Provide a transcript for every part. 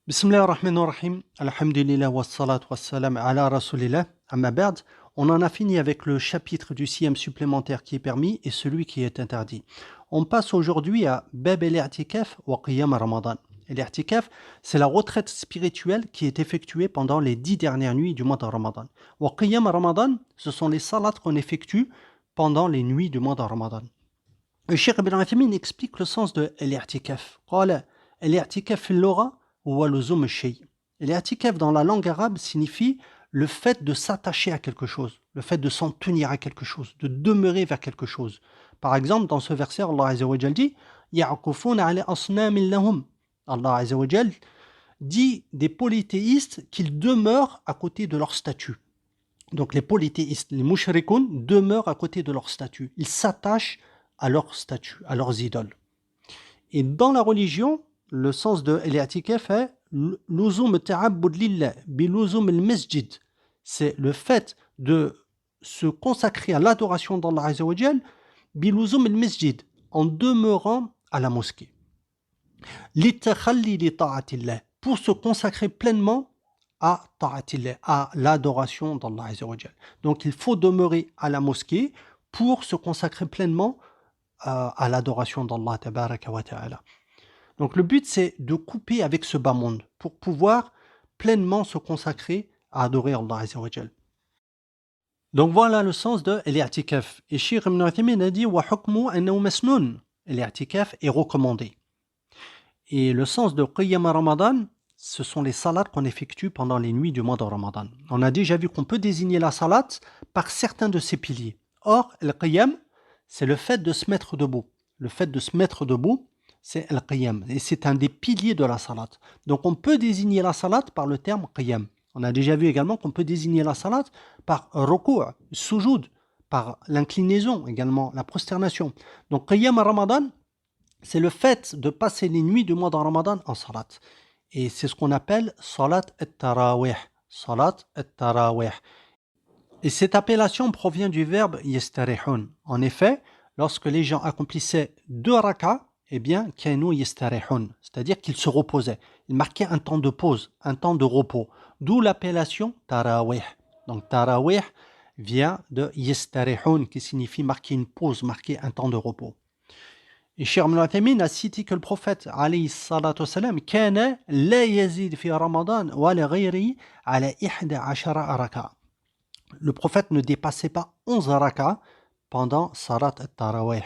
Bismillah ar-Rahman ar-Rahim, alhamdulillah wa salatu wa salam ala rasulillah, amma ba'd. On en a fini avec le chapitre du siyam supplémentaire qui est permis et celui qui est interdit. On passe aujourd'hui à Bab el-i'tikaf wa qiyam Ramadan. L'i'tikaf, c'est la retraite spirituelle qui est effectuée pendant les 10 dernières nuits du mois de Ramadan. Wa qiyam Ramadan, ce sont les salats qu'on effectue pendant les nuits du mois de Ramadan. Le Cheikh Ibn Uthaymin explique le sens de l'i'tikaf. قال الاعتكاف في اللغة هو لزوم الشيء. L'i'tikaf dans la langue arabe signifie le fait de s'attacher à quelque chose, le fait de s'en tenir à quelque chose, de demeurer vers quelque chose. Par exemple, dans ce verset, Allah Azza wa Jal dit يَعْكُفُونَ عَلَى أَصْنَامٍ لَهُمْ. Allah Azza wa Jal dit des polythéistes qu'ils demeurent à côté de leur statue. Donc les polythéistes, les mushrikoun, demeurent à côté de leur statue. Ils s'attachent à leur statue, à leurs idoles. Et dans la religion, le sens de l'i'tikaf est luzum ta'abbud lillah bi luzum al-masjid. C'est le fait de se consacrer à l'adoration d'Allah Azza wa Jal bi luzum al-masjid, en demeurant à la mosquée. Litakhalli li ta'atillah, pour se consacrer pleinement à ta'atillah, à l'adoration d'Allah Azza wa Jal. Donc il faut demeurer à la mosquée pour se consacrer pleinement à l'adoration d'Allah tabaraka wa ta'ala. Donc le but c'est de couper avec ce bas monde pour pouvoir pleinement se consacrer à adorer Allah Azza wa Jal. Donc voilà le sens de l'i'tikaf. Et Cheikh Ibn Uthaymin a dit wa hukmu annahu masnun. L'i'tikaf est recommandé. Et le sens de qiyam Ramadan, ce sont les salats qu'on effectue pendant les nuits du mois de Ramadan. On a déjà vu qu'on peut désigner la salat par certains de ses piliers. Or, le qiyam, c'est le fait de se mettre debout. Le fait de se mettre debout, c'est al-qiyam. Et c'est un des piliers de la salat. Donc on peut désigner la salat par le terme qiyam. On a déjà vu également qu'on peut désigner la salat par ruku', sujoud, par l'inclinaison également, la prosternation. Donc qiyam Ramadan, c'est le fait de passer les nuits du mois de Ramadan en salat. Et c'est ce qu'on appelle salat at-tarawih. Salat at-tarawih. Et cette appellation provient du verbe yastarihun. En effet, lorsque les gens accomplissaient 2 rak'as, eh bien, kanu yastarihun, c'est-à-dire qu'ils se reposaient. Ils marquaient un temps de pause, un temps de repos. D'où l'appellation tarawih. Donc tarawih vient de yastarihun, qui signifie marquer une pause, marquer un temps de repos. Et Cheikh Ibn Uthaymin a cité que le prophète alayhi salatu wassalam kana la yazid fi Ramadan wa la ghayri ala 11 rak'a. Le prophète ne dépassait pas 11 rak'a pendant salat al-tarawih.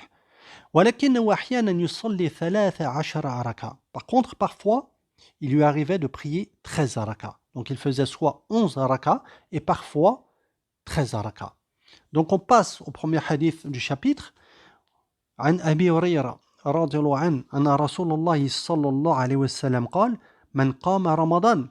ولكنه أحيانا يصلي 13 ركعة. Par contre, parfois, il lui arrivait de prier 13 rak'a. Donc il faisait soit 11 rak'a et parfois 13 rak'a. Donc on passe au premier hadith du chapitre. عن أبي هريرة رضي الله عنه أن رسول الله صلى الله عليه وسلم قال من قام رمضان,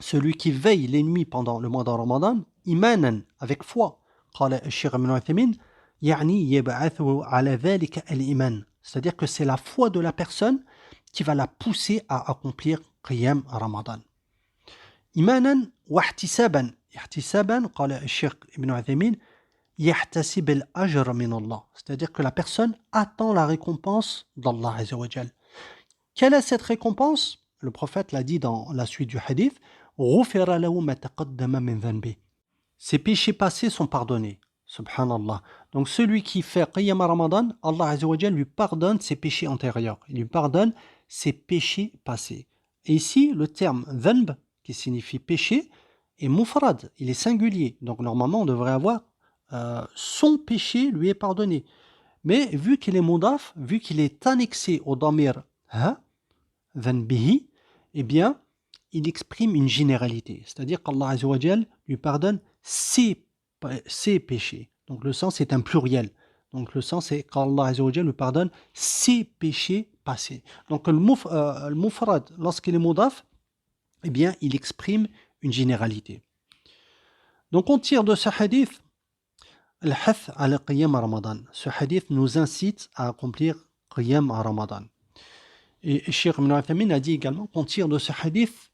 celui qui veille les nuits pendant le mois de Ramadan, imanan, avec foi. قال الشيخ ابن عثيمين يعني يبعثه على ذلك الإيمان, c'est-à-dire que c'est la foi de la personne qui va la pousser à accomplir قيام رمضان. إيمانا واحتسابا. احتسابا قال الشيخ ابن عثيمين يحتسب الأجر من الله, c'est-à-dire que la personne attend la récompense d'Allah Azza wa Jal. Quelle est cette récompense? Le prophète l'a dit dans la suite du hadith, غُفِرَ لَهُ مَا تَقَدَّمَ مِنْ ذَنْبِهِ. Ses péchés passés sont pardonnés. Subhanallah. Donc celui qui fait Qiyam Ramadan, Allah Azza wa Jal lui pardonne ses péchés antérieurs. Il lui pardonne ses péchés passés. Et ici, le terme dhanb, qui signifie péché, est mufrad, il est singulier. Donc normalement, on devrait avoir son péché lui est pardonné. Mais vu qu'il est mudaf, vu qu'il est annexé au damir dhanbihi, eh bien, il exprime une généralité. C'est-à-dire qu'Allah Azza wa Jal lui pardonne ses péchés. Donc le sens est un pluriel. Donc le sens est qu'Allah Azza wa Jal lui pardonne ses péchés passés. Donc le mufrad, lorsqu'il est mudaf, eh bien, il exprime une généralité. Donc on tire de ce hadith al-hath ala qiyam Ramadan. Ce hadith nous incite à accomplir qiyam Ramadan. Et Cheikh Ibn Uthaymin a dit également qu'on tire de ce hadith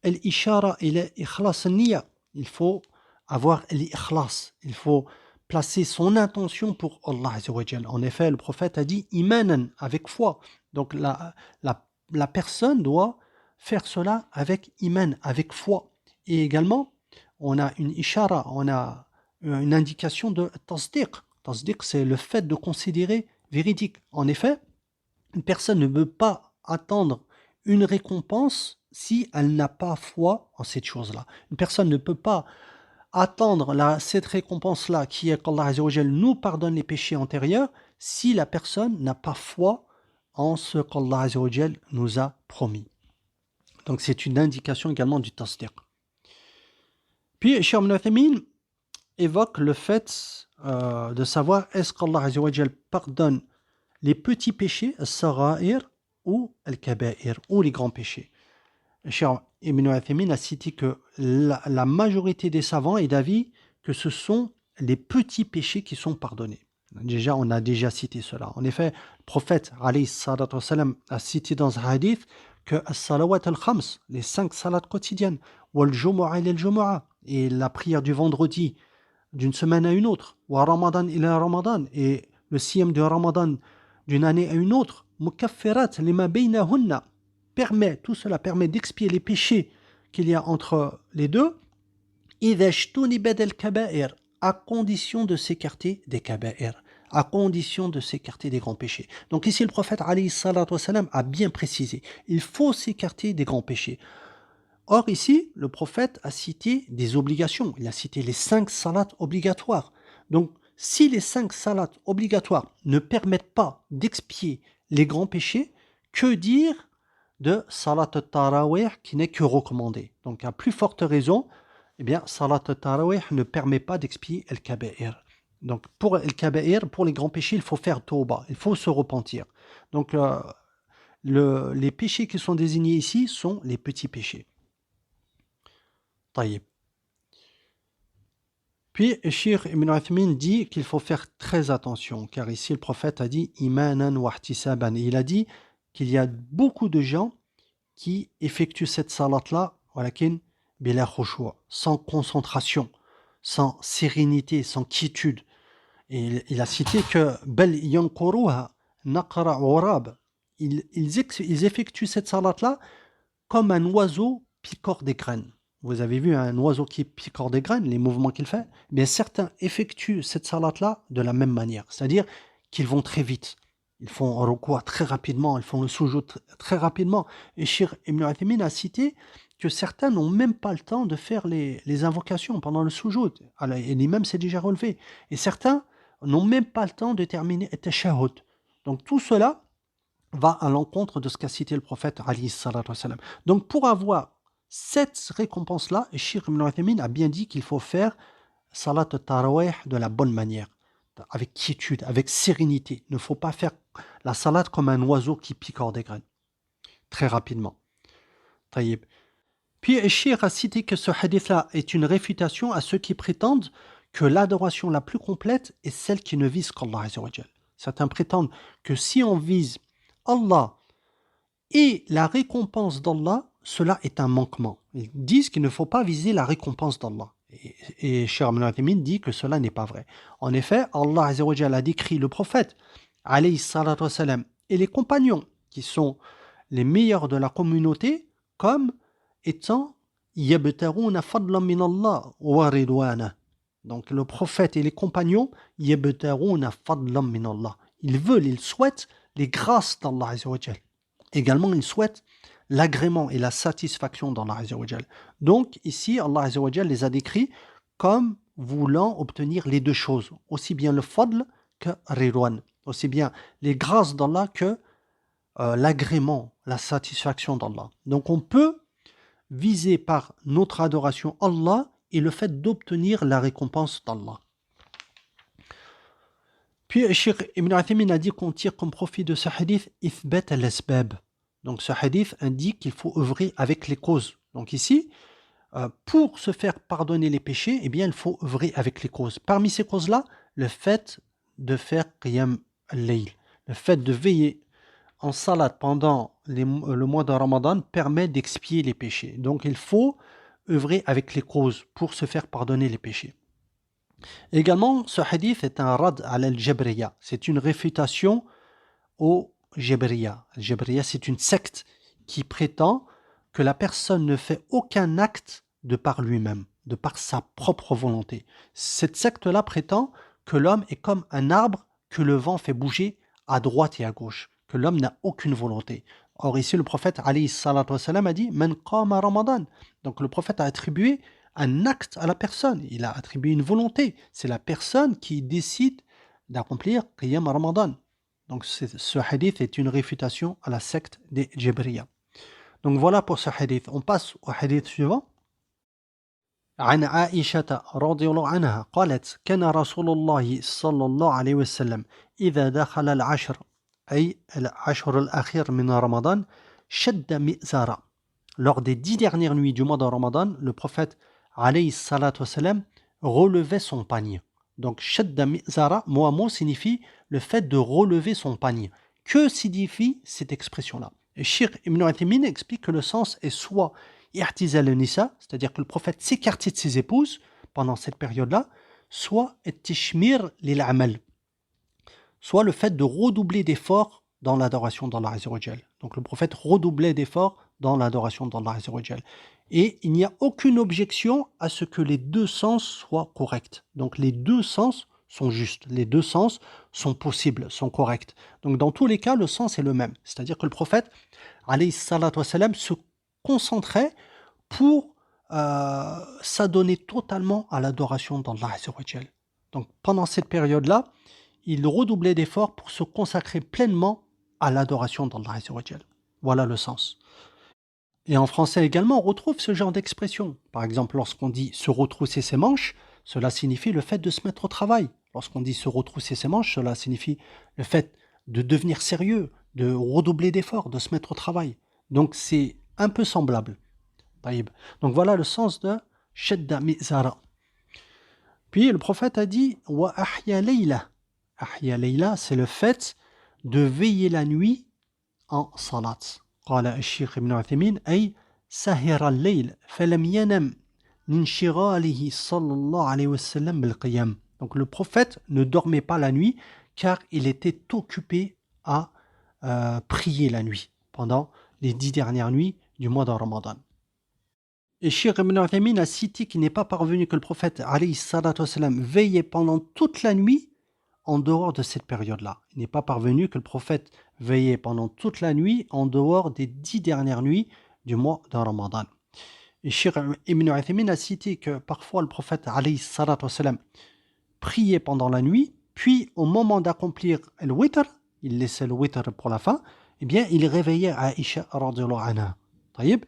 al-ishara ila ikhlas al-niyya. Il faut avoir l'ikhlas, il faut placer son intention pour Allah Azza wa Jal. En effet, le prophète a dit imanan, avec foi. Donc la personne doit faire cela avec iman, avec foi. Et également, on a une ishara, on a une indication de tasdiq. Tasdiq, c'est le fait de considérer véridique. En effet, une personne ne peut pas attendre une récompense si elle n'a pas foi en cette chose-là. Une personne ne peut pas attendre cette récompense-là qui est qu'Allah Azza wa Jal nous pardonne les péchés antérieurs si la personne n'a pas foi en ce qu'Allah Azza wa Jal nous a promis. Donc c'est une indication également du tasdiq. Puis Cheikh Ibn Uthaymin évoque le fait de savoir est-ce qu'Allah Azza wa Jal pardonne les petits péchés, as-sagha'ir ou al-kaba'ir, ou les grands péchés. Cheikh Ibn Uthaymin a cité que la majorité des savants est d'avis que ce sont les petits péchés qui sont pardonnés. Déjà, on a déjà cité cela. En effet, le prophète alayhi salatu wassalam, a cité dans un hadith que as-salawat al-khams, les 5 salats quotidiennes, wal jumu'ah ila al-jumu'ah, et la prière du vendredi d'une semaine à une autre, wa ramadan ila ramadan, et le siyam de ramadan d'une année à une autre, mukaffirat lima baynahunna, tout cela permet d'expier les péchés qu'il y a entre les deux, idha ijtunibat al-kaba'ir, à condition de s'écarter des kaba'ir, à condition de s'écarter des grands péchés. Donc ici le prophète alayhi salatu wassalam a bien précisé, il faut s'écarter des grands péchés. Or ici, le prophète a cité des obligations, il a cité les 5 salats obligatoires. Donc si les 5 salats obligatoires ne permettent pas d'expier les grands péchés, que dire de salat al-tarawih qui n'est que recommandé? Donc à plus forte raison, eh bien salat al-tarawih ne permet pas d'expier el-kaba'ir. Donc pour el-kaba'ir, pour les grands péchés, il faut faire tauba, il faut se repentir. Donc les péchés qui sont désignés ici sont les petits péchés. Taïb. Puis Cheikh Ibn Uthaymin dit qu'il faut faire très attention, car ici le prophète a dit imanan wa ihtisaban. Il a dit qu'il y a beaucoup de gens qui effectuent cette salat-là, walakin bila khushu', sans concentration, sans sérénité, sans quiétude. Et il a cité que bal yanquruha naqra urab. Ils effectuent cette salat-là comme un oiseau picore des graines. Vous avez vu un oiseau qui picore des graines, les mouvements qu'il fait? Eh bien, certains effectuent cette salat-là de la même manière, c'est-à-dire qu'ils vont très vite. Ils font ruku' très rapidement, ils font le sujoud très rapidement. Et Cheikh Ibn Uthaymin a cité que certains n'ont même pas le temps de faire les invocations pendant le sujoud. Et l'imam s'est déjà relevé. Et certains n'ont même pas le temps de terminer at-tashahhud. Donc tout cela va à l'encontre de ce qu'a cité le prophète alayhi salatu wassalam. Donc pour avoir cette récompense-là, Cheikh Ibn Uthaymin a bien dit qu'il faut faire salat al-tarawih de la bonne manière, avec quiétude, avec sérénité. Il ne faut pas faire la salat comme un oiseau qui picore des graines, très rapidement. Taïb. Puis Cheikh a cité que ce hadith-là est une réfutation à ceux qui prétendent que l'adoration la plus complète est celle qui ne vise qu'Allah Azza wa Jal. Certains prétendent que si on vise Allah et la récompense d'Allah, cela est un manquement. Ils disent qu'il ne faut pas viser la récompense d'Allah. Et Cheikh Ibn Uthaymin dit que cela n'est pas vrai. En effet, Allah Azza wa Jalla a décrit le prophète, alayhi salatu wassalam, et les compagnons, qui sont les meilleurs de la communauté, comme étant yabtaruna fadlan min Allah wa ridwana. Donc le prophète et les compagnons, yabtaruna fadlan min Allah. Ils veulent, ils souhaitent les grâces d'Allah Azza wa Jalla. Également, ils souhaitent l'agrément et la satisfaction d'Allah Azza wa Jal. Donc ici, Allah Azza wa Jal les a décrits comme voulant obtenir les deux choses, aussi bien le fadl que ridwan, aussi bien les grâces d'Allah que l'agrément, la satisfaction d'Allah. Donc on peut viser par notre adoration Allah et le fait d'obtenir la récompense d'Allah. Puis Cheikh Ibn Uthaymin a dit qu'on tire comme profit de ce hadith ithbat al-asbab. Donc ce hadith indique qu'il faut œuvrer avec les causes. Donc ici, pour se faire pardonner les péchés, eh bien il faut œuvrer avec les causes. Parmi ces causes-là, le fait de faire qiyam al-layl, le fait de veiller en salat pendant le mois de Ramadan permet d'expier les péchés. Donc il faut œuvrer avec les causes pour se faire pardonner les péchés. Également, ce hadith est un rad al-Jabriya. C'est une réfutation au Jabriya. Le Jabriya, c'est une secte qui prétend que la personne ne fait aucun acte de par lui-même, de par sa propre volonté. Cette secte-là prétend que l'homme est comme un arbre que le vent fait bouger à droite et à gauche, que l'homme n'a aucune volonté. Or ici, le prophète alayhi salatu wassalam, a dit Man qama Ramadan. Donc le prophète a attribué un acte à la personne, il a attribué une volonté. C'est la personne qui décide d'accomplir Qiyam Ramadan. Donc ce hadith est une réfutation à la secte des Jabriya. Donc voilà pour ce hadith. On passe au hadith suivant. عن عائشة رضي الله عنها قالت كان رسول الله صلى الله عليه وسلم إذا دخل العشر أي العشر الأخير من رمضان شد مئزارا. Lors des 10 dernières nuits du mois de Ramadan, le prophète alayhi salatu wassalam relevait son panier. Donc shadda mi'zara, mot à mot, signifie le fait de relever son panier. Que signifie cette expression-là? Et Cheikh Ibn Uthaymin explique que le sens est soit i'tizal nisa, c'est-à-dire que le prophète s'écartait de ses épouses pendant cette période-là, soit tishmir lil amal, soit le fait de redoubler d'efforts dans l'adoration d'Allah Azza wa Jal. Donc le prophète redoublait d'efforts dans l'adoration d'Allah Azza wa Jal. Et il n'y a aucune objection à ce que les deux sens soient corrects. Donc les deux sens sont justes, les deux sens sont possibles, sont corrects. Donc dans tous les cas, le sens est le même. C'est-à-dire que le prophète, alayhi salatu wassalam, se concentrait pour s'adonner totalement à l'adoration d'Allah Azza wa Jal. Donc pendant cette période-là, il redoublait d'efforts pour se consacrer pleinement à l'adoration d'Allah Azza wa Jal. Voilà le sens. Et en français également, on retrouve ce genre d'expression. Par exemple, lorsqu'on dit se retrousser ses manches, cela signifie le fait de se mettre au travail. Lorsqu'on dit se retrousser ses manches, cela signifie le fait de devenir sérieux, de redoubler d'efforts, de se mettre au travail. Donc c'est un peu semblable. Taïb. Donc voilà le sens de shadda mi'zara. Puis le prophète a dit wa ahya layla. Ahya layla, c'est le fait de veiller la nuit en salat. قال الشيخ ابن عثيمين أي سهر الليل فلم ينم لانشغاله صلى الله عليه وسلم بالقيام. Donc le prophète ne dormait pas la nuit car il était occupé à prier la nuit pendant les 10 dernières nuits du mois de Ramadan. Et Cheikh Ibn Uthaymin a cité qu'il n'est pas parvenu que le prophète alayhi salatu wassalam veillait pendant toute la nuit en dehors de cette période-là. Il n'est pas parvenu que le prophète veillait pendant toute la nuit en dehors des 10 dernières nuits du mois de Ramadan. Et Cheikh Ibn Uthaymin a cité que parfois le prophète alayhi salatu wassalam priait pendant la nuit, puis au moment d'accomplir le witr, il laissait le witr pour la fin, eh bien il réveillait Aïcha radhiyallahu anha. Taïb.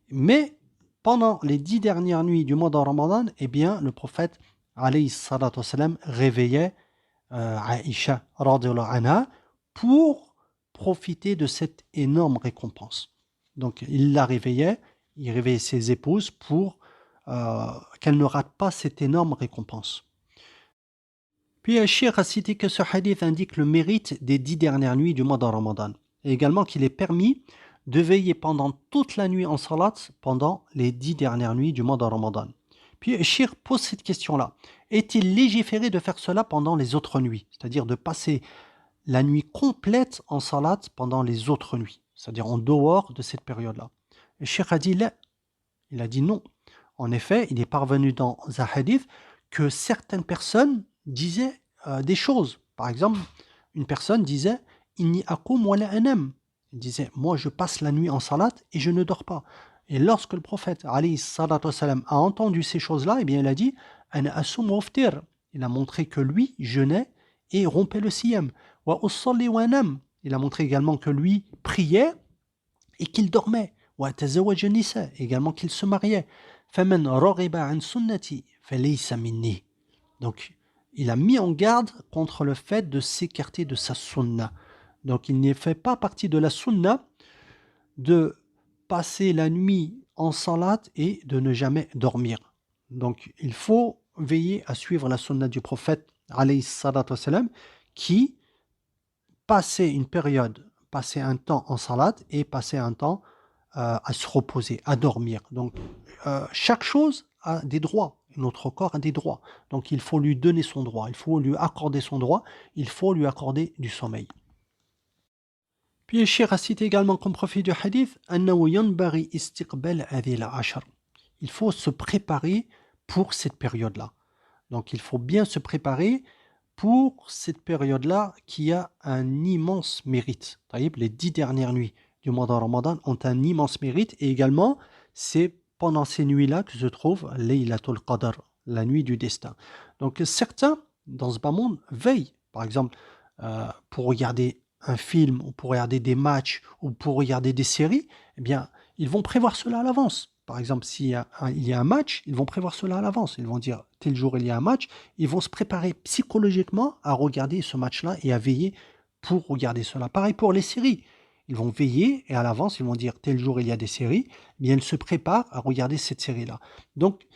Mais pendant les 10 dernières nuits du mois de Ramadan, eh bien le prophète alayhi salatu wassalam réveillait Aïcha radhiyallahu anha pour profiter de cette énorme récompense. Donc il la réveillait, il réveillait ses épouses pour qu'elles ne ratent pas cette énorme récompense. Puis Cheikh a cité que ce hadith indique le mérite des 10 dernières nuits du mois de Ramadan, et également qu'il est permis de veiller pendant toute la nuit en salat pendant les 10 dernières nuits du mois de Ramadan. Puis Cheikh pose cette question-là. Est-il légiféré de faire cela pendant les autres nuits? C'est-à-dire de passer la nuit complète en salat pendant les autres nuits, c'est-à-dire en dehors de cette période-là. Et Cheikh a dit là, il a dit non. En effet, il est parvenu dans un hadith que certaines personnes disaient des choses. Par exemple, une personne disait inni akum wa la anam. Il disait moi je passe la nuit en salat et je ne dors pas. Et lorsque le prophète alayhi salatu wassalam a entendu ces choses-là, eh bien il a dit ana asum wa aftir. Il a montré que lui jeûnait et rompait le siyam. Wa usalli wa anam. Il a montré également que lui priait et qu'il dormait. Wa tazawwaj nisa, également qu'il se mariait. Faman raghiba an sunnati falaysa minni. Donc il a mis en garde contre le fait de s'écarter de sa sunna. Donc il ne fait pas partie de la sunna de passer la nuit en salat et de ne jamais dormir. Donc il faut veiller à suivre la sunna du prophète alayhi salatu wassalam, qui passait une période, passait un temps en salat et passait un temps à se reposer, à dormir. Donc chaque chose a des droits. Notre corps a des droits. Donc il faut lui donner son droit, il faut lui accorder son droit, il faut lui accorder du sommeil. Puis le Cheikh a cité également comme profit du hadith أنه ينبغي استقبال هذه العشر. Il faut se préparer pour cette période-là. Donc il faut bien se préparer pour cette période-là qui a un immense mérite. Taïb, les 10 dernières nuits du mois de Ramadan ont un immense mérite et également c'est pendant ces nuits-là que se trouve Laylatul Qadr, la nuit du destin. Donc certains dans ce bas monde veillent, par exemple, pour regarder un film ou pour regarder des matchs ou pour regarder des séries, eh bien, ils vont prévoir cela à l'avance. Par exemple, il y a un match, ils vont prévoir cela à l'avance. Ils vont dire, tel jour il y a un match, ils vont se préparer psychologiquement à regarder ce match-là et à veiller pour regarder cela. Pareil pour les séries. Ils vont veiller et à l'avance, ils vont dire, tel jour il y a des séries, eh bien, ils se préparent à regarder cette série-là. Donc,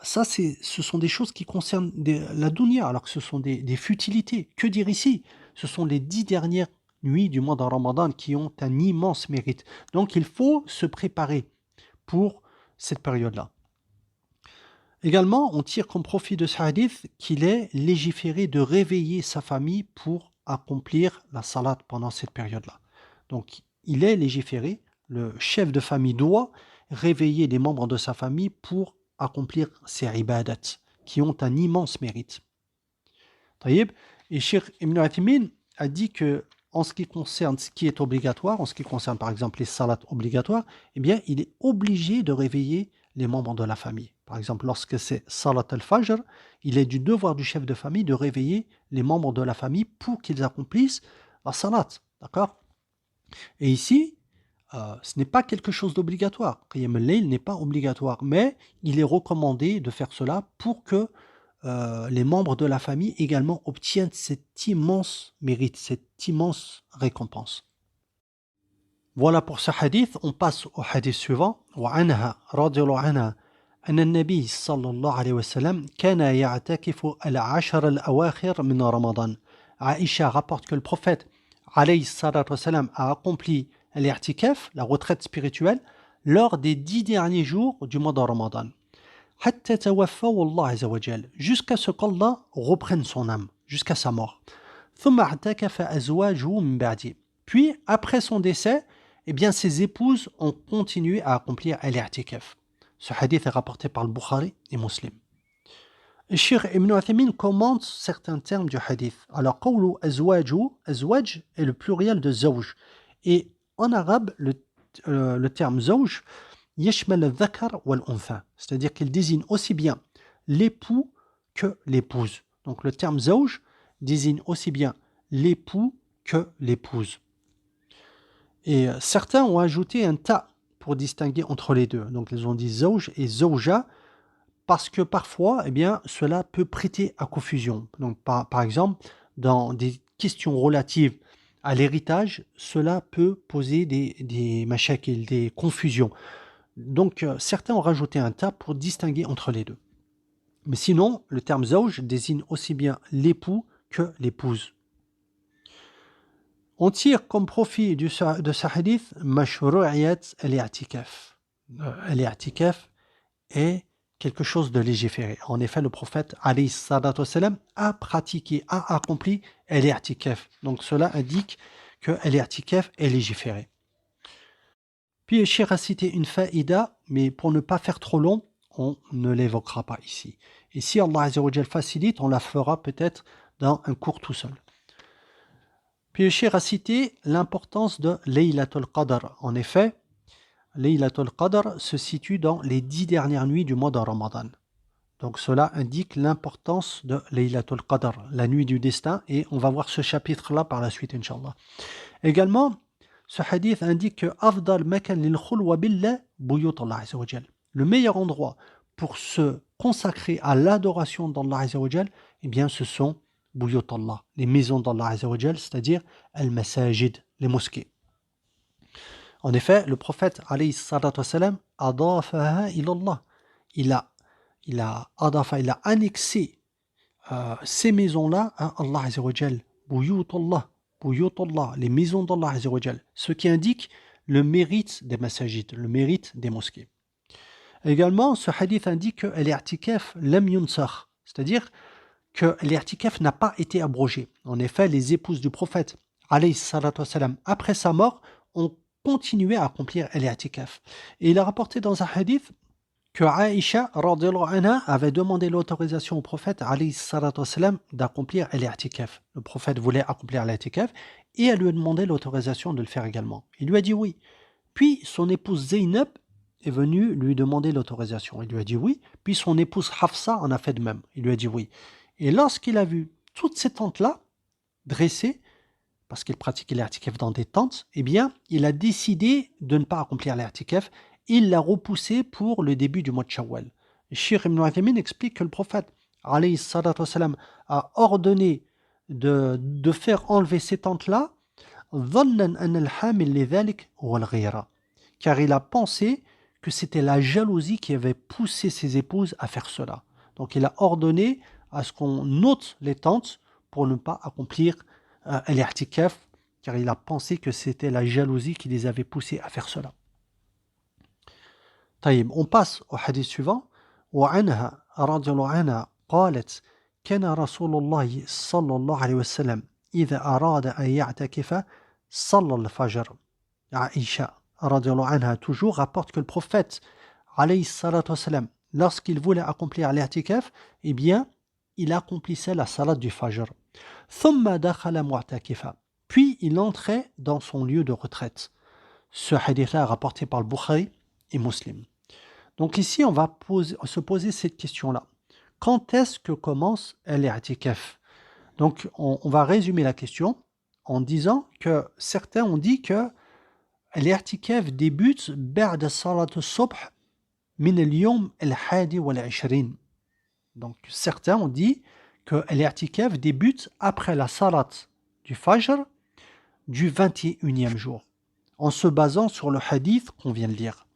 ça, ce sont des choses qui concernent la dunya, alors que ce sont des futilités. Que dire ici? Ce sont les 10 dernières nuits du mois de Ramadan qui ont un immense mérite. Donc, il faut se préparer pour cette période-là. Également, on tire comme profit de ce hadith qu'il est légiféré de réveiller sa famille pour accomplir la salat pendant cette période-là. Donc, il est légiféré, le chef de famille doit réveiller les membres de sa famille pour accomplir ces ibadat qui ont un immense mérite. Taïb, et Cheikh Ibn Uthaymin a dit que en ce qui concerne ce qui est obligatoire, en ce qui concerne par exemple les salats obligatoires, eh bien il est obligé de réveiller les membres de la famille. Par exemple, lorsque c'est salat al-fajr, il est du devoir du chef de famille de réveiller les membres de la famille pour qu'ils accomplissent la salat. D'accord? Et ici, ce n'est pas quelque chose d'obligatoire. Qiyam al-layl n'est pas obligatoire, mais il est recommandé de faire cela pour que les membres de la famille également obtiennent cet immense mérite, cette immense récompense. Voilà pour ce hadith. On passe au hadith suivant. وعنها رضي الله عنها أن النبي صلى الله عليه وسلم كان يعتكف العشر الأواخر من رمضان. Aïcha rapporte que le prophète alayhi salatu wassalam a accompli l'i'tikaf, la retraite spirituelle, lors des 10 derniers jours du mois de Ramadan. حتى توفاه الله عز وجل, jusqu'à ce qu'Allah reprenne son âme, jusqu'à sa mort. ثم اعتكف أزواجه من بعده. Puis, après son décès, eh bien, ses épouses ont continué à accomplir l'i'tikaf. Ce hadith est rapporté par le Bukhari et Muslim. Cheikh Ibn Uthaymin commente certains termes du hadith. Alors, qawlu azwaju, azwaj est le pluriel de zawj. Et en arabe, le terme zawj yashmal al-dhakar wal-untha, c'est-à-dire qu'il désigne aussi bien l'époux que l'épouse. Donc le terme zawj désigne aussi bien l'époux que l'épouse. Et certains ont ajouté un ta pour distinguer entre les deux. Donc ils ont dit zawj et zawja parce que parfois, eh bien, cela peut prêter à confusion. Donc par exemple, dans des questions relatives à l'héritage, cela peut poser des mashakil, des confusions. Donc, certains ont rajouté un ta pour distinguer entre les deux. Mais sinon, le terme zawj désigne aussi bien l'époux que l'épouse. On tire comme profit de ce hadith mashru'iyat al-i'tikaf. Al-i'tikaf est quelque chose de légiféré. En effet, le prophète alayhi salatu wassalam a pratiqué, a accompli al-i'tikaf. Donc, cela indique que al-i'tikaf est légiféré. Puis le Cheikh a cité une faïda, mais pour ne pas faire trop long, on ne l'évoquera pas ici. Et si Allah Azza wa Jal facilite, on la fera peut-être dans un cours tout seul. Puis le Cheikh a cité l'importance de Laylatul Qadr. En effet, Laylatul Qadr se situe dans les 10 dernières nuits du mois de Ramadan. Donc cela indique l'importance de Laylatul Qadr, la nuit du destin, et on va voir ce chapitre-là par la suite, Inch'Allah. Également, ce hadith indique que Afdal makan lil khulwa billah buyut Allah Azza wa Jal. Le meilleur endroit pour se consacrer à l'adoration d'Allah Azza wa Jal, eh bien ce sont buyut Allah, les maisons d'Allah Azza wa Jal, c'est-à-dire al-masajid, les mosquées. En effet, le prophète alayhi salatu wassalam adafaha ila Allah. Il a annexé ces maisons-là à Allah Azza wa Jal, buyut Allah. Les maisons d'Allah Azza wa Jal, ce qui indique le mérite des masajid, le mérite des mosquées. Également, ce hadith indique que l'i'tikaf lam yunsakh, c'est-à-dire que l'i'tikaf n'a pas été abrogé. En effet, les épouses du prophète alayhi salatu wassalam, après sa mort, ont continué à accomplir l'i'tikaf. Et il a rapporté dans un hadith que Aïcha radhiyallahu anha avait demandé l'autorisation au prophète alayhi salatu wassalam d'accomplir l'i'tikaf. Le prophète voulait accomplir l'i'tikaf et elle lui a demandé l'autorisation de le faire également. Il lui a dit oui. Puis son épouse Zaynab est venue lui demander l'autorisation. Il lui a dit oui. Puis son épouse Hafsa en a fait de même. Il lui a dit oui. Et lorsqu'il a vu toutes ces tentes-là dressées, parce qu'il pratiquait l'irtikaf dans des tentes, eh bien, il a décidé de ne pas accomplir l'irtikaf. Il l'a repoussé pour le début du mois de Shawwal. Cheikh Ibn Uthaymin explique que le prophète alayhi salatu wassalam, a ordonné de faire enlever ces tentes-là, ظنًا أن الحامل لذلك هو الغيرة, car il a pensé que c'était la jalousie qui avait poussé ses épouses à faire cela. Donc il a ordonné à ce qu'on ôte les tentes pour ne pas accomplir l'irtikaf, car il a pensé que c'était la jalousie qui les avait poussés à faire cela. طيب, on passe au hadith suivant. وعنها رضي الله عنها قالت كان رسول الله صلى الله عليه وسلم إذا أراد أن يعتكف صلى الفجر. Aïcha radiallahu anha toujours rapporte que le prophète alayhi salatu wassalam, lorsqu'il voulait accomplir l'irtikaf, eh bien il accomplissait la salat du fajr. ثم دخل معتكفا, puis il entrait dans son lieu de retraite. Ce hadith-là est rapporté par le Bukhari et Muslim. Donc ici on va se poser cette question-là. Quand est-ce que commence l'irtikaf? Donc on va résumer la question en disant que certains ont dit que l'irtikaf débute بعد صلاة الصبح من اليوم الحادي والعشرين. Donc certains ont dit que l'irtikaf débute après la salat du fajr du 21e jour, en se basant sur le hadith qu'on vient de lire.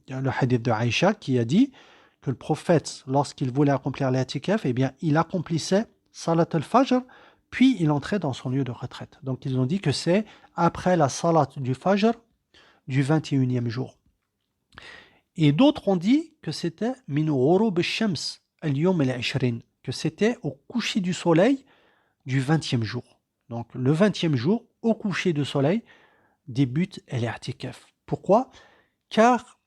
Le hadith de Aïcha qui a dit que le prophète, lorsqu'il voulait accomplir l'irtikaf, eh bien il accomplissait salat al-fajr, puis il entrait dans son lieu de retraite. Donc ils ont dit que c'est après la salat du fajr du 21e jour. Et d'autres ont dit que c'était min ghurub ash-shams al-yawm al-ishrin, que c'était au coucher du soleil du 20e jour. Donc le 20e jour, au coucher du soleil, débute l'irtikaf. Pourquoi? Car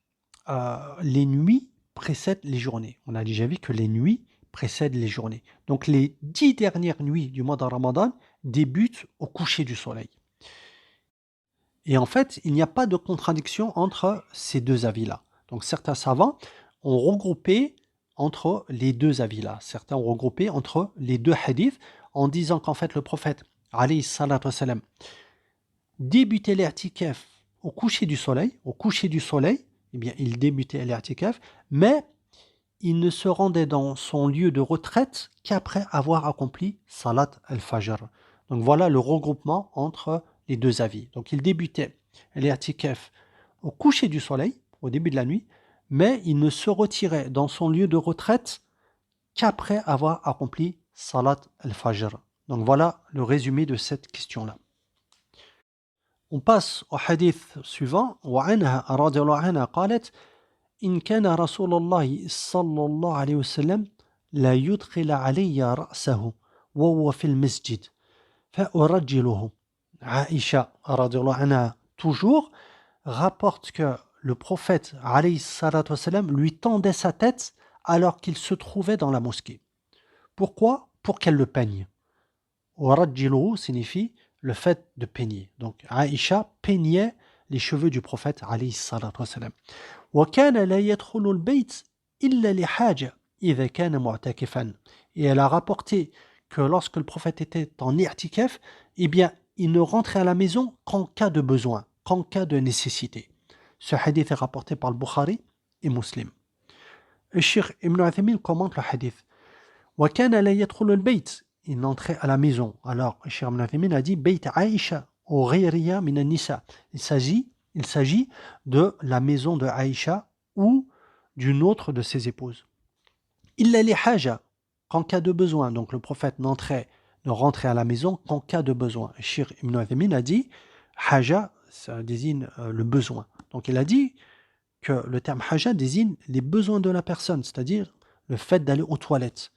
les nuits précèdent les journées. On a déjà vu que les nuits précèdent les journées. Donc les 10 dernières nuits du mois de Ramadan débutent au coucher du soleil. Et en fait, il n'y a pas de contradiction entre ces deux avis-là. Donc certains savants ont regroupé entre les deux avis-là. Certains ont regroupé entre les deux hadiths en disant qu'en fait le prophète, alayhi salatu wassalam, débutait l'irtikaf au coucher du soleil. Au coucher du soleil, eh bien, il débutait l'irtikaf, mais il ne se rendait dans son lieu de retraite qu'après avoir accompli salat al-fajr. Donc voilà le regroupement entre les deux avis. Donc il débutait l'irtikaf au coucher du soleil, au début de la nuit, mais il ne se retirait dans son lieu de retraite qu'après avoir accompli salat al-fajr. Donc voilà le résumé de cette question-là. On passe au hadith suivant. وعنها رضي الله عنها قالت إن كان رسول الله صلى الله عليه وسلم لا يدخل علي رأسه وهو في المسجد فأرجله. Aïcha radiallahu anha toujours rapporte que le prophète alayhi salatu wassalam lui tendait sa tête alors qu'il se trouvait dans la mosquée. Pourquoi? Pour qu'elle le peigne. Urajjiluhu signifie le fait de peigner. Donc Aïcha peignait les cheveux du prophète alayhi salatu wassalam. وكان لا يدخل البيت إلا لحاجة إذا كان معتكفا. Et elle a rapporté que lorsque le prophète était en i'tikaf, eh bien il ne rentrait à la maison qu'en cas de besoin, qu'en cas de nécessité. Ce hadith est rapporté par le Bukhari et Muslim. Le Cheikh Ibn Uthaymin commente le hadith. وكان لا يدخل البيت, il n'entrait à la maison. Alors le Cheikh Ibn Uthaymin a dit بيت عائشة وغيرها من النساء. Il s'agit de la maison de Aïcha ou d'une autre de ses épouses. إلا لحاجة, qu'en cas de besoin. Donc le prophète ne rentrait à la maison qu'en cas de besoin. Cheikh Ibn Uthaymin a dit haja, ça désigne le besoin. Donc il a dit que le terme haja désigne les besoins de la personne, c'est-à-dire le fait d'aller aux toilettes.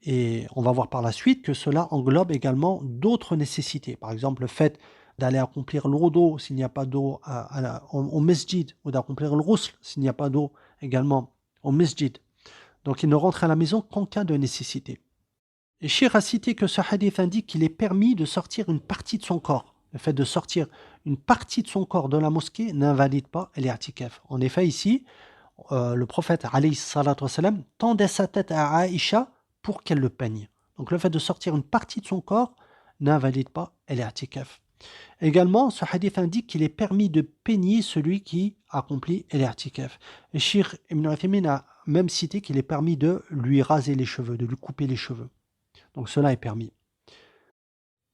Et on va voir par la suite que cela englobe également d'autres nécessités. Par exemple, le fait d'aller accomplir le wudu s'il n'y a pas d'eau au masjid, ou d'accomplir le ghusl s'il n'y a pas d'eau également au masjid. Donc il ne rentre à la maison qu'en cas de nécessité. Et Cheikh a cité que ce hadith indique qu'il est permis de sortir une partie de son corps. Le fait de sortir une partie de son corps de la mosquée n'invalide pas l'i'tikaf. En effet, ici, le prophète alayhi salatu wassalam tendait sa tête à Aïcha pour qu'elle le peigne. Donc le fait de sortir une partie de son corps n'invalide pas l'i'tikaf. Également, ce hadith indique qu'il est permis de peigner celui qui accomplit l'i'tikaf. Et Cheikh Ibn Uthaymin a même cité qu'il est permis de lui raser les cheveux, de lui couper les cheveux. Donc cela est permis.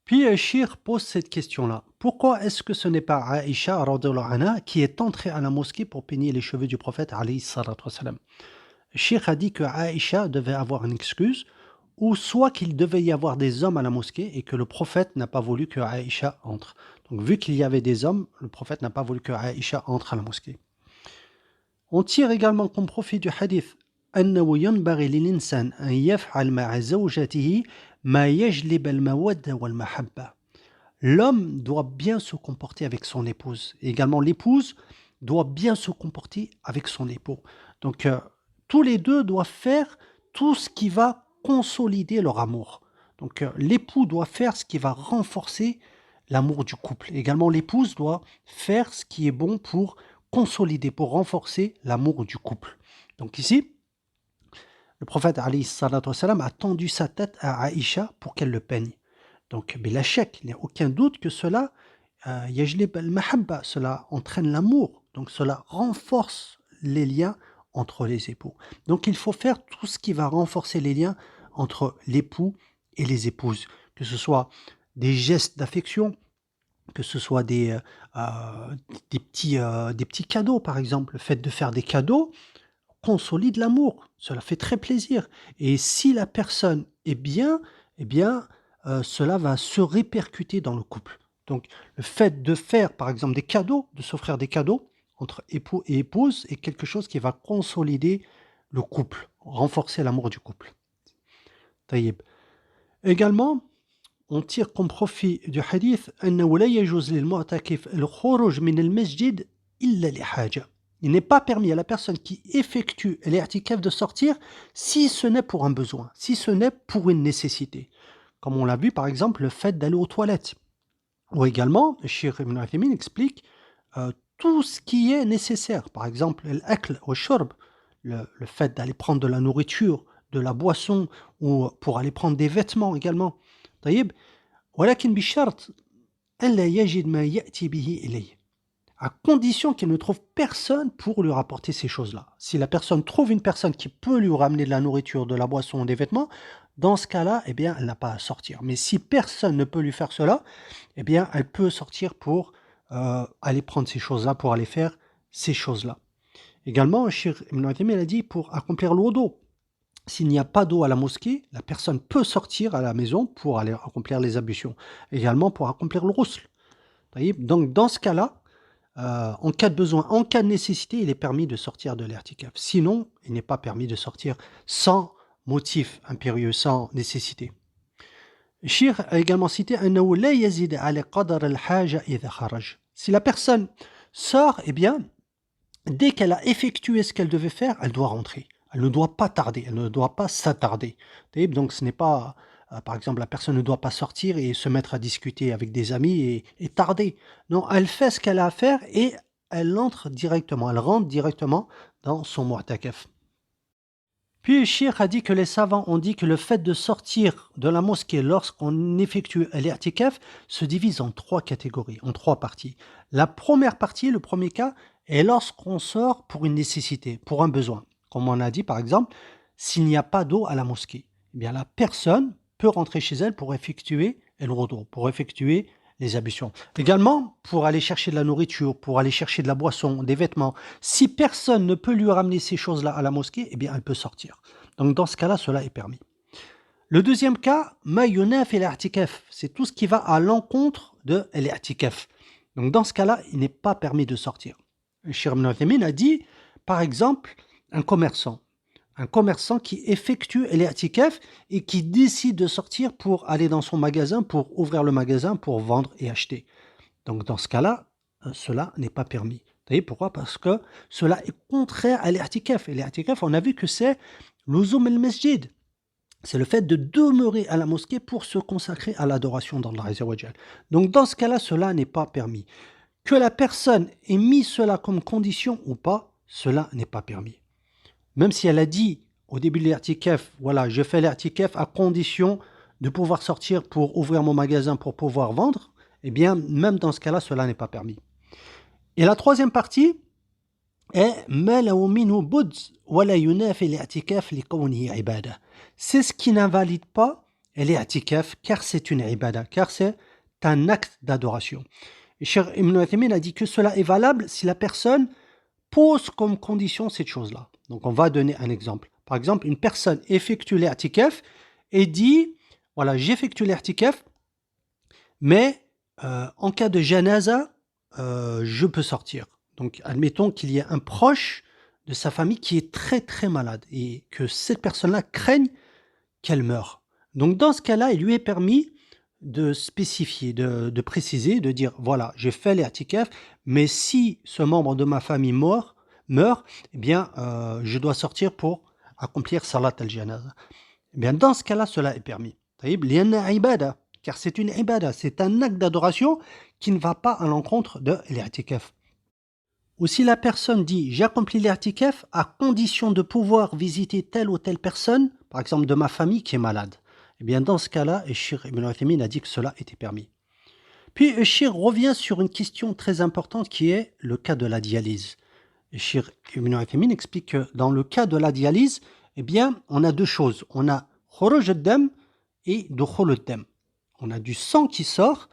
Puis Cheikh pose cette question-là. Pourquoi est-ce que ce n'est pas Aïcha radhiyallahu anha qui est entrée à la mosquée pour peigner les cheveux du prophète alayhi salatu wassalam? Cheikh a dit que Aïcha devait avoir une excuse, ou soit qu'il devait y avoir des hommes à la mosquée et que le prophète n'a pas voulu que Aïcha entre. Donc vu qu'il y avait des hommes, le prophète n'a pas voulu que Aïcha entre à la mosquée. On tire également comme profit du hadith أنه ينبغي للإنسان أن يفعل مع زوجته ما يجلب المودة والمحبة. L'homme doit bien se comporter avec son épouse. Et également l'épouse doit bien se comporter avec son époux. Donc tous les deux doivent faire tout ce qui va consolider leur amour. Donc l'époux doit faire ce qui va renforcer l'amour du couple. Également l'épouse doit faire ce qui est bon pour consolider, pour renforcer l'amour du couple. Donc ici, le prophète alayhi salatu wassalam a tendu sa tête à Aïcha pour qu'elle le peigne. Donc, bila shak, il n'y a aucun doute que cela, yajlib al-mahabba, cela entraîne l'amour. Donc, cela renforce les liens entre les époux. Donc, il faut faire tout ce qui va renforcer les liens entre l'époux et les épouses. Que ce soit des gestes d'affection, que ce soit des petits cadeaux, par exemple. Le fait de faire des cadeaux consolide l'amour. Cela fait très plaisir. Et si la personne est bien, eh bien, cela va se répercuter dans le couple. Donc, le fait de faire, par exemple, des cadeaux, de s'offrir des cadeaux entre époux et épouse est quelque chose qui va consolider le couple, renforcer l'amour du couple. Taïb. Également, on tire comme profit du hadith أنه لا يجوز للمعتكف الخروج من المسجد إلا لحاجة. Il n'est pas permis à la personne qui effectue l'i'tikaf de sortir si ce n'est pour un besoin, si ce n'est pour une nécessité. Comme on l'a vu par exemple le fait d'aller aux toilettes. Ou également, Cheikh Ibn Uthaymin explique tout ce qui est nécessaire. Par exemple, l'akl ou shurb, le fait d'aller prendre de la nourriture, de la boisson, ou pour aller prendre des vêtements également. طيب ولكن بشرط ألا يجد ما يأتي به إليه, à condition qu'il ne trouve personne pour lui rapporter ces choses-là. Si la personne trouve une personne qui peut lui ramener de la nourriture, de la boisson, des vêtements, dans ce cas-là, eh bien, elle n'a pas à sortir. Mais si personne ne peut lui faire cela, eh bien, elle peut sortir pour aller prendre ces choses-là, pour aller faire ces choses-là. Également, Cheikh Ibn Uthaymin a dit pour accomplir le wudu. S'il n'y a pas d'eau à la mosquée, la personne peut sortir à la maison pour aller accomplir les ablutions. Également pour accomplir le ghusl. Donc, dans ce cas-là, en cas de besoin, en cas de nécessité, il est permis de sortir de l'i'tikaf. Sinon, il n'est pas permis de sortir sans motif impérieux, sans nécessité. Cheikh a également cité أنه لا يزيد على قدر الحاجة إذا خرج. Si la personne sort, eh bien, dès qu'elle a effectué ce qu'elle devait faire, elle doit rentrer. Elle ne doit pas tarder, elle ne doit pas s'attarder. Donc ce n'est pas, par exemple, la personne ne doit pas sortir et se mettre à discuter avec des amis et tarder. Non, elle fait ce qu'elle a à faire et elle entre directement, elle rentre directement dans son mu'takaf. Puis Cheikh a dit que les savants ont dit que le fait de sortir de la mosquée lorsqu'on effectue l'i'tikaf se divise en trois catégories, en trois parties. La première partie, le premier cas, est lorsqu'on sort pour une nécessité, pour un besoin. Comme on a dit par exemple, s'il n'y a pas d'eau à la mosquée, eh bien la personne peut rentrer chez elle pour effectuer le wudu, pour effectuer les ablutions. Également, pour aller chercher de la nourriture, pour aller chercher de la boisson, des vêtements. Si personne ne peut lui ramener ces choses-là à la mosquée, eh bien elle peut sortir. Donc dans ce cas-là, cela est permis. Le deuxième cas, ma yunafi l'i'tikaf, c'est tout ce qui va à l'encontre de l'i'tikaf. Donc dans ce cas-là, il n'est pas permis de sortir. Cheikh Ibn Uthaymin a dit, par exemple, un commerçant un commerçant qui effectue l'i'tikaf et qui décide de sortir pour aller dans son magasin, pour ouvrir le magasin, pour vendre et acheter. Donc dans ce cas-là, cela n'est pas permis. Vous voyez pourquoi? Parce que cela est contraire à l'i'tikaf. Et l'i'tikaf, on a vu que c'est l'uzum al-masjid. C'est le fait de demeurer à la mosquée pour se consacrer à l'adoration d'Allah Azza wa Jal. Donc dans ce cas-là, cela n'est pas permis. Que la personne ait mis cela comme condition ou pas, cela n'est pas permis. Même si elle a dit au début de l'irtikaf, voilà, je fais l'irtikaf à condition de pouvoir sortir pour ouvrir mon magasin pour pouvoir vendre, eh bien, même dans ce cas-là, cela n'est pas permis. Et la troisième partie est c'est ce qui n'invalide pas l'irtikaf, car c'est une ibada, car c'est un acte d'adoration. Et Cheikh Ibn Uthaymin a dit que cela est valable si la personne pose comme condition cette chose-là. Donc on va donner un exemple. Par exemple, une personne effectue l'irtikaf et dit, voilà, j'effectue l'irtikaf, mais en cas de janaza, je peux sortir. Donc admettons qu'il y ait un proche de sa famille qui est très très malade et que cette personne-là craigne qu'elle meure. Donc dans ce cas-là, il lui est permis de spécifier, de préciser, de dire, voilà, j'ai fait l'irtikaf, mais si ce membre de ma famille meurt, eh bien, je dois sortir pour accomplir salat al-janaza. Eh bien, dans ce cas-là, cela est permis. Car c'est une ibada, c'est un acte d'adoration qui ne va pas à l'encontre de l'irtikaf. Ou si la personne dit, j'accomplis l'irtikaf à condition de pouvoir visiter telle ou telle personne, par exemple de ma famille qui est malade, eh bien, dans ce cas-là, Cheikh Ibn Uthaymin a dit que cela était permis. Puis Cheikh revient sur une question très importante qui est le cas de la dialyse. Cheikh Ibn Uthaymin explique que dans le cas de la dialyse, eh bien, on a deux choses. On a khuruj ad-dam et dukhul ad-dam. On a du sang qui sort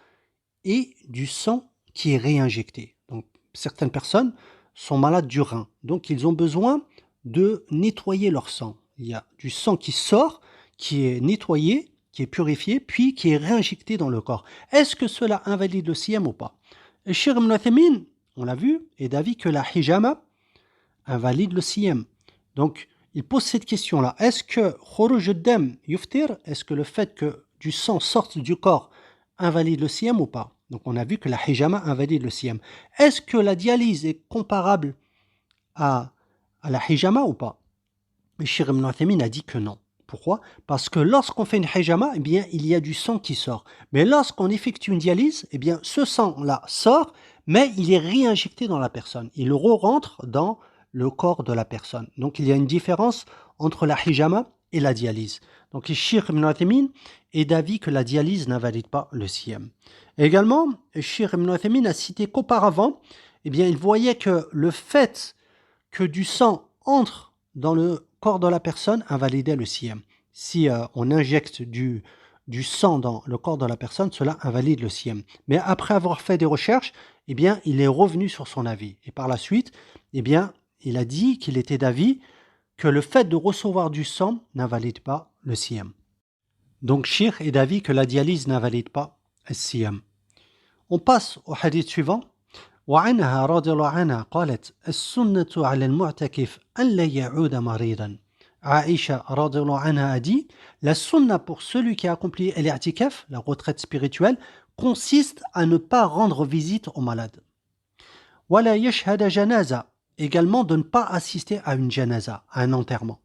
et du sang qui est réinjecté. Donc, certaines personnes sont malades du rein. Donc, ils ont besoin de nettoyer leur sang. Il y a du sang qui sort, qui est nettoyé, qui est purifié, puis qui est réinjecté dans le corps. Est-ce que cela invalide le siyam ou pas? Cheikh Ibn Uthaymin, on l'a vu, est d'avis que la hijama invalide le siyam. Donc, il pose cette question-là. Est-ce que khuruj ad-dam yuftir, est-ce que le fait que du sang sorte du corps invalide le siyam ou pas? Donc, on a vu que la hijama invalide le siyam. Est-ce que la dialyse est comparable à la hijama ou pas? Cheikh Ibn Uthaymin a dit que non. Pourquoi? Parce que lorsqu'on fait une hijama, eh bien, il y a du sang qui sort. Mais lorsqu'on effectue une dialyse, eh bien, ce sang-là sort, mais il est réinjecté dans la personne. Il re-rentre dans le corps de la personne. Donc, il y a une différence entre la hijama et la dialyse. Donc, Cheikh Ibn Uthaymin est d'avis que la dialyse n'invalide pas le siyam. Également, Cheikh Ibn Uthaymin a cité qu'auparavant, eh bien, il voyait que le fait que du sang entre dans le corps de la personne invalidait le siyam. Si on injecte du sang dans le corps de la personne, cela invalide le siyam. Mais après avoir fait des recherches, eh bien, il est revenu sur son avis. Et par la suite, eh bien, il a dit qu'il était d'avis que le fait de recevoir du sang n'invalide pas le siyam. Donc, Cheikh est d'avis que la dialyse n'invalide pas le siyam. On passe au hadith suivant. وعنها رضي الله عنها قالت السنة على المعتكف أن لا يعود مريضا. Aïcha رضي الله عنها a dit, la sunna pour celui qui a accompli l'i'tikaf, la retraite spirituelle, consiste à ne pas rendre visite aux malades. ولا يشهد جنازة, également de ne pas assister à une janaza, à un enterrement.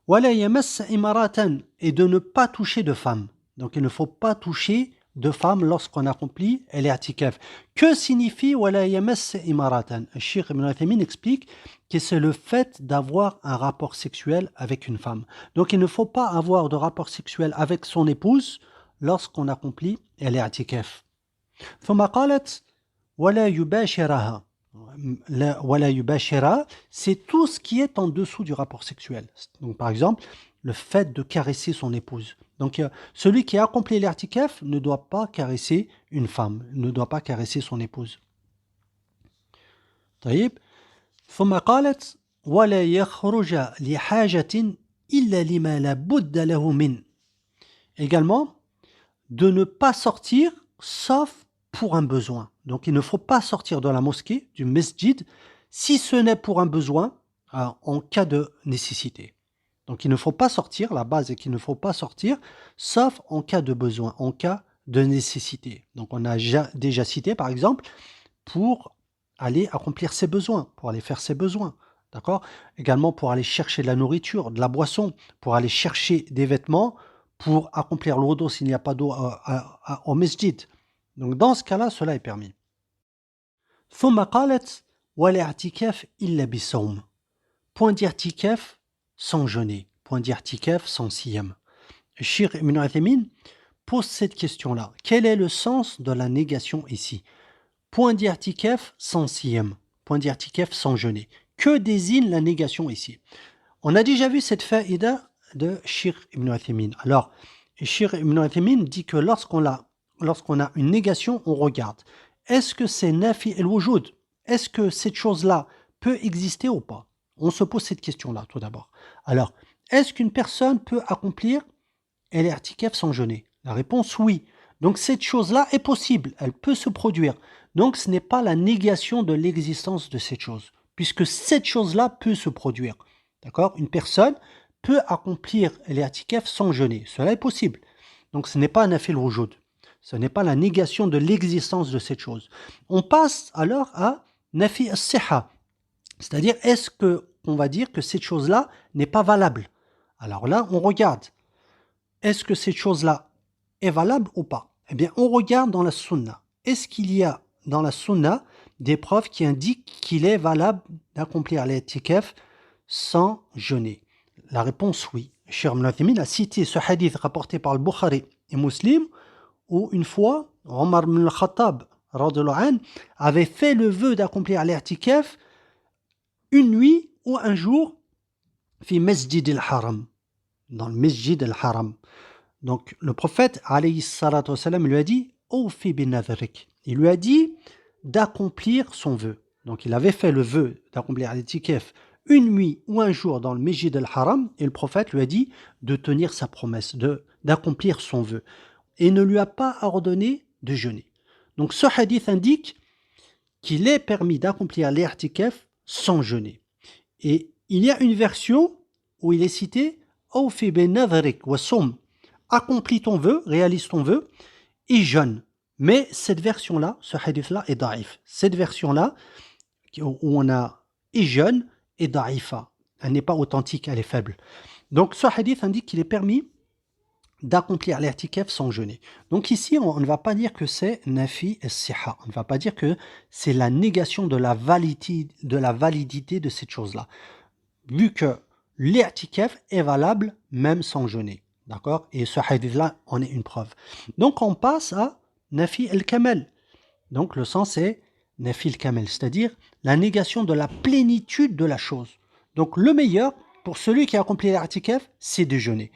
ولا يمس إمراتا, et de ne pas toucher de femmes. Donc il ne faut pas toucher de femmes lorsqu'on accomplit l'i'tikaf. Que signifie wala yamass imaratan? Cheikh Ibn Uthaymin explique que c'est le fait d'avoir un rapport sexuel avec une femme. Donc il ne faut pas avoir de rapport sexuel avec son épouse lorsqu'on accomplit l'i'tikaf. ثم قالت ولا يباشرها. ولا يباشرها, c'est tout ce qui est en dessous du rapport sexuel. Donc par exemple, le fait de caresser son épouse. Donc, celui qui a accompli l'irtikaf ne doit pas caresser une femme, ne doit pas caresser son épouse. طيب. ثم قالت ولا يخرج لحاجة إلا لما لا بد له من. Également, de ne pas sortir sauf pour un besoin. Donc, il ne faut pas sortir de la mosquée, du masjid, si ce n'est pour un besoin, en cas de nécessité. Donc il ne faut pas sortir, la base est qu'il ne faut pas sortir, sauf en cas de besoin, en cas de nécessité. Donc on a déjà cité par exemple pour aller accomplir ses besoins, pour aller faire ses besoins. D'accord? Également pour aller chercher de la nourriture, de la boisson, pour aller chercher des vêtements, pour accomplir l'eau d'eau s'il n'y a pas d'eau au masjid. Donc dans ce cas-là, cela est permis. ثم قالت والاعتكاف إلا بصوم. Point d'irtikaf sans jeûner. Point d'irtikaf sans siyam. Cheikh Ibn Uthaymin pose cette question-là. Quel est le sens de la négation ici? Point d'irtikaf sans siyam. Point d'irtikaf sans jeûner. Que désigne la négation ici? On a déjà vu cette faïda de Cheikh Ibn Uthaymin. Alors, Cheikh Ibn Uthaymin dit que lorsqu'on a une négation, on regarde. Est-ce que c'est nafi el-wujud? Est-ce que cette chose-là peut exister ou pas? On se pose cette question-là tout d'abord. Alors, est-ce qu'une personne peut accomplir l'irtikaf sans jeûner? La réponse oui. Donc cette chose-là est possible, elle peut se produire. Donc ce n'est pas la négation de l'existence de cette chose, puisque cette chose-là peut se produire. D'accord? Une personne peut accomplir l'irtikaf sans jeûner. Cela est possible. Donc ce n'est pas un nafil wujud. Ce n'est pas la négation de l'existence de cette chose. On passe alors à nafi as-siha. C'est-à-dire, est-ce qu'on va dire que cette chose-là n'est pas valable? Alors là, on regarde. Est-ce que cette chose-là est valable ou pas? Eh bien, on regarde dans la sunna. Est-ce qu'il y a dans la sunna des preuves qui indiquent qu'il est valable d'accomplir l'i'tikaf sans jeûner? La réponse oui. Cheikh Ibn Uthaymin a cité ce hadith rapporté par le Bukhari et Muslim où une fois, Omar ibn al-Khattab avait fait le vœu d'accomplir l'i'tikaf une nuit ou un jour fi masjid al-haram, dans le masjid al-haram. Donc le prophète alayhi salatu wassalam lui a dit Awfi bin nadhrik. Il lui a dit d'accomplir son vœu. Donc il avait fait le vœu d'accomplir l'i'tikaf une nuit ou un jour dans le masjid al-haram et le prophète lui a dit de tenir sa promesse, d'accomplir son vœu et ne lui a pas ordonné de jeûner. Donc ce hadith indique qu'il est permis d'accomplir l'i'tikaf sans jeûner. Et il y a une version où il est cité Awfi bin nadhrik wa sum. Accomplis ton vœu, réalise ton vœu et jeûne. Mais cette version-là, ce hadith-là est daïf. Cette version-là, où on a et jeûne, est daïfa. Elle n'est pas authentique, elle est faible. Donc ce hadith indique qu'il est permis d'accomplir l'irtikaf sans jeûner. Donc ici, on ne va pas dire que c'est nafi as-siha. On ne va pas dire que c'est la négation de la validité de cette chose-là. Vu que l'irtikaf est valable même sans jeûner. D'accord? Et ce hadith-là en est une preuve. Donc on passe à nafi al-kamal. Donc le sens est nafi al-kamal, c'est-à-dire la négation de la plénitude de la chose. Donc le meilleur pour celui qui a accompli l'irtikaf, c'est de jeûner.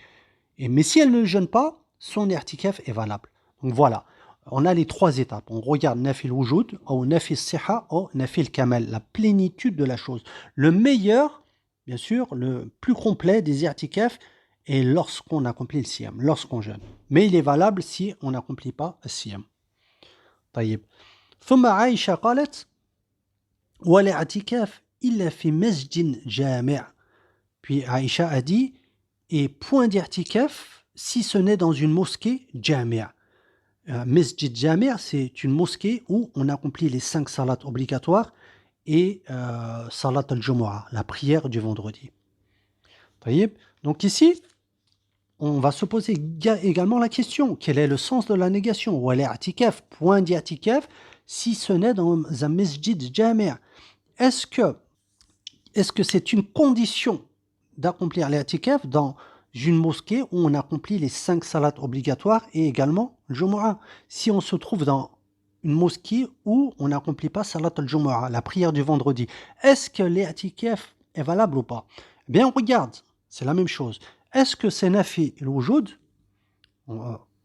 Mais si elle ne jeûne pas, son i'tikaf est valable. Donc voilà, on a les trois étapes. On regarde nafi al-wujud, ou nafi al-siha, ou nafi al-kamal, la plénitude de la chose. Le meilleur, bien sûr, le plus complet des i'tikaf est lorsqu'on accomplit le siyam, lorsqu'on jeûne. Mais il est valable si on n'accomplit pas le siyam. طيب. ثم عائشة قالت والاعتكاف إلا في مسجد جامع. Puis Aïcha a dit et point d'irtikaf si ce n'est dans une mosquée jamia. Masjid jamia, c'est une mosquée où on accomplit les 5 salats obligatoires et salat al-jumu'ah, la prière du vendredi. Donc ici, on va se poser également la question, quel est le sens de la négation? Ou l'irtikaf, point d'irtikaf si ce n'est dans un masjid jamia. Est-ce que c'est une condition d'accomplir l'irtikaf dans une mosquée où on accomplit les 5 salats obligatoires et également le Jumu'ah? Si on se trouve dans une mosquée où on n'accomplit pas salat al-Jumu'ah, la prière du vendredi, est-ce que l'irtikaf est valable ou pas? Eh bien, on regarde, c'est la même chose. Est-ce que c'est nafi al-wujud?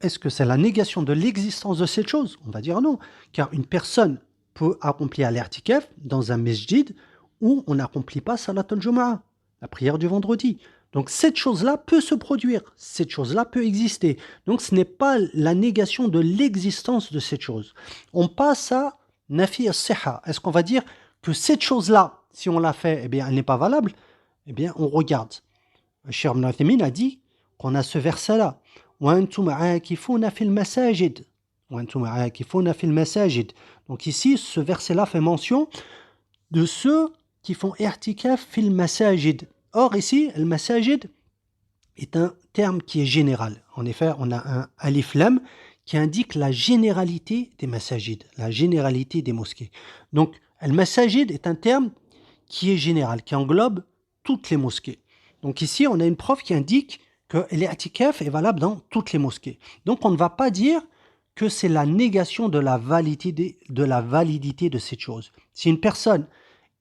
Est-ce que c'est la négation de l'existence de cette chose? On va dire non, car une personne peut accomplir l'irtikaf dans un masjid où on n'accomplit pas salat al-Jumu'ah, la prière du vendredi. Donc cette chose-là peut se produire, cette chose-là peut exister. Donc ce n'est pas la négation de l'existence de cette chose. On passe à nafi as-siha. Est-ce qu'on va dire que cette chose-là, si on l'a fait, eh bien elle n'est pas valable? Eh bien on regarde. Cheikh Ibn Uthaymin a dit qu'on a ce verset-là. وَأَنْتُمْ عَاكِفُونَ فِي الْمَسَاجِدِ وَأَنْتُمْ عَاكِفُونَ فِي الْمَسَاجِدِ. Donc ici, ce verset-là fait mention de ceux qui font i'tikaf fil masajid. Or ici, le masajid est un terme qui est général. En effet, on a un alif lam qui indique la généralité des masajid, la généralité des mosquées. Donc, le masajid est un terme qui est général, qui englobe toutes les mosquées. Donc ici, on a une preuve qui indique que l'i'tikaf est valable dans toutes les mosquées. Donc on ne va pas dire que c'est la négation de la validité de cette chose. Si une personne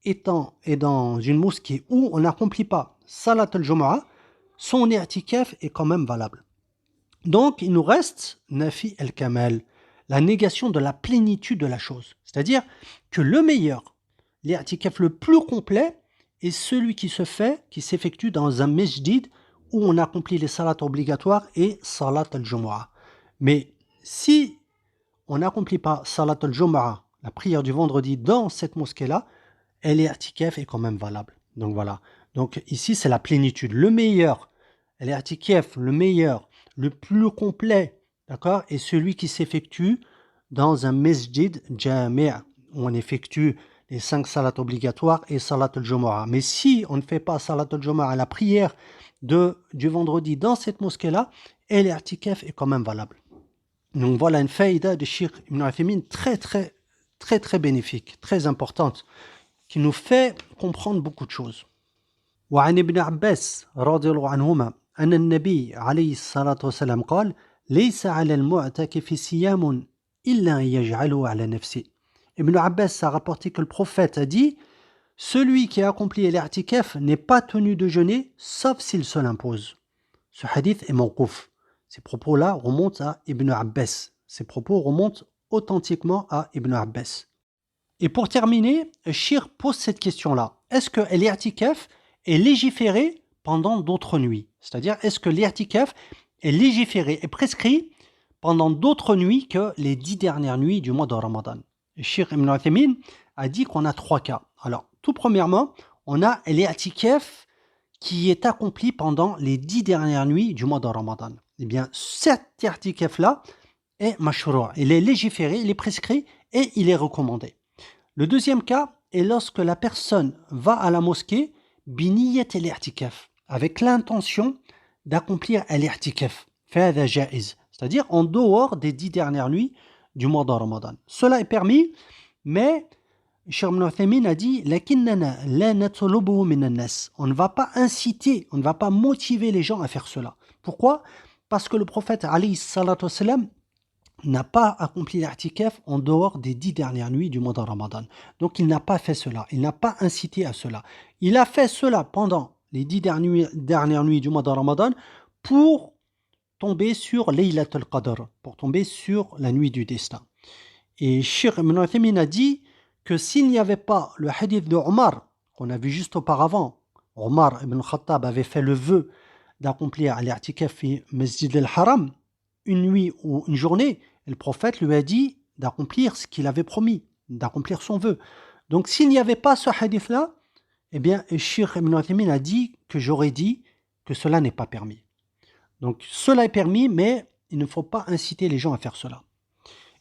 est dans une mosquée où on n'accomplit pas Salat al-Jumu'ah, son i'tikaf est quand même valable. Donc il nous reste Nafi al-Kamal, la négation de la plénitude de la chose. C'est-à-dire que le meilleur, l'i'tikaf le plus complet, est celui qui s'effectue dans un masjid où on accomplit les salats obligatoires et Salat al-Jumu'ah. Mais si on n'accomplit pas Salat al-Jumu'ah, la prière du vendredi, dans cette mosquée-là, l'i'tikaf est quand même valable. Donc voilà. Donc ici, c'est la plénitude. Le meilleur, l'i'tikaf, le meilleur, le plus complet, d'accord, est celui qui s'effectue dans un masjid jami', où on effectue les 5 salats obligatoires et Salat al-Jumu'ah. Mais si on ne fait pas Salat al-Jumu'ah, la prière du vendredi dans cette mosquée-là, l'i'tikaf est quand même valable. Donc voilà une faïda de Cheikh Ibn Uthaymin très bénéfique, très importante, qui nous fait comprendre beaucoup de choses. وعن ابن عباس رضي الله عنهما أن النبي عليه الصلاة والسلام قال ليس على المعتكف صيام إلا أن يجعله على نفسه. Ibn Abbas a rapporté que le prophète a dit celui qui a accompli l'i'tikaf n'est pas tenu de jeûner sauf s'il se l'impose. Ce hadith est mawqouf. Ces propos-là remontent à Ibn Abbas. Ces propos remontent authentiquement à Ibn Abbas. Et pour terminer, Shir pose cette question-là. Est-ce que l'i'tikaf est légiféré pendant d'autres nuits? C'est-à-dire, est-ce que l'i'tikaf est légiféré et prescrit pendant d'autres nuits que les 10 dernières nuits du mois de Ramadan? Cheikh Ibn Uthaymin a dit qu'on a 3 cas. Alors, tout premièrement, on a l'i'tikaf qui est accompli pendant les 10 dernières nuits du mois de Ramadan. Eh bien, cet i'tikaf-là est mashrou', il est légiféré, il est prescrit et il est recommandé. Le deuxième cas est lorsque la personne va à la mosquée biniyat al-i'tikaf, avec l'intention d'accomplir l'i'tikaf, fa'adha ja'iz, c'est-à-dire en dehors des 10 dernières nuits du mois de Ramadan. Cela est permis, mais Cheikh Ibn Uthaymin a dit lakinnana la natlubuhu min an-nas. On ne va pas inciter, on ne va pas motiver les gens à faire cela. Pourquoi? Parce que le prophète alayhi salatu wassalam n'a pas accompli l'i'tikaf en dehors des 10 dernières nuits du mois de Ramadan. Donc il n'a pas fait cela, il n'a pas incité à cela. Il a fait cela pendant les 10 dernières nuits du mois de Ramadan pour tomber sur Laylatul Qadr, pour tomber sur la nuit du destin. Et Cheikh Ibn Uthaymin a dit que s'il n'y avait pas le hadith de Omar, qu'on a vu juste auparavant, Omar ibn Khattab avait fait le vœu d'accomplir l'i'tikaf fi Masjid al-Haram, une nuit ou une journée, et le prophète lui a dit d'accomplir ce qu'il avait promis, d'accomplir son vœu. Donc s'il n'y avait pas ce hadith-là, eh bien, Cheikh Ibn Uthaymin a dit que j'aurais dit que cela n'est pas permis. Donc cela est permis, mais il ne faut pas inciter les gens à faire cela.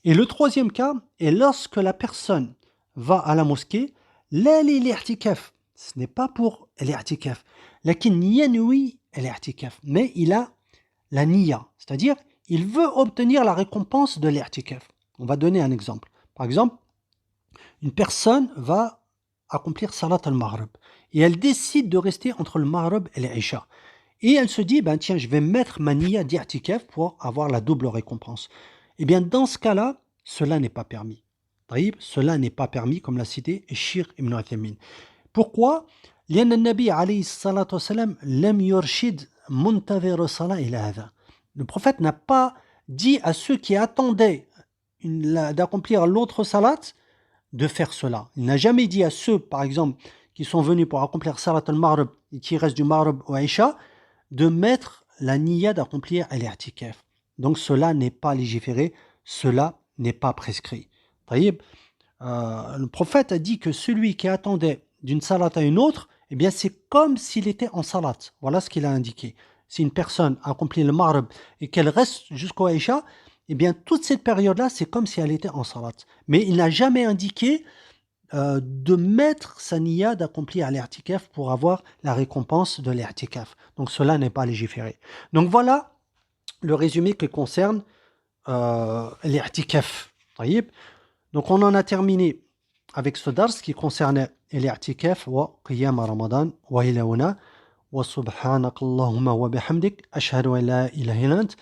Et le troisième cas est lorsque la personne va à la mosquée, l'i'tikaf, ce n'est pas pour l'i'tikaf, lakin yanwi l'i'tikaf, mais il a la niya, c'est-à-dire il veut obtenir la récompense de l'i'tikaf. On va donner un exemple. Par exemple, une personne va accomplir Salat al-Maghrib et elle décide de rester entre le Maghrib et l'Isha. Et elle se dit, ben tiens, je vais mettre ma niya d'i'tikaf pour avoir la double récompense. Eh bien, dans ce cas-là, cela n'est pas permis. Cela n'est pas permis, comme l'a cité Cheikh Ibn Uthaymin. Pourquoi? لأن النبي عليه الصلاة والسلام لم يرشد منتظر الصلاة إلى هذا. Le prophète n'a pas dit à ceux qui attendaient d'accomplir l'autre salat de faire cela. Il n'a jamais dit à ceux, par exemple, qui sont venus pour accomplir salat al-Maghrib et qui restent du Maghrib au Isha, de mettre la niya d'accomplir l'i'tikaf. Donc cela n'est pas légiféré, cela n'est pas prescrit. Le prophète a dit que celui qui attendait d'une salat à une autre, eh bien c'est comme s'il était en salat. Voilà ce qu'il a indiqué. Si une personne accomplit le maghrib et qu'elle reste jusqu'au Aïcha, eh bien toute cette période-là, c'est comme si elle était en salat. Mais il n'a jamais indiqué de mettre sa niya d'accomplir l'irtikaf pour avoir la récompense de l'irtikaf. Donc cela n'est pas légiféré. Donc voilà le résumé qui concerne l'irtikaf. طيب. Donc on en a terminé avec ce dars qui concernait l'irtikaf wa qiyam Ramadan wa ila huna wa subhanak Allahumma wa bihamdik ashhadu an la ilaha illa ant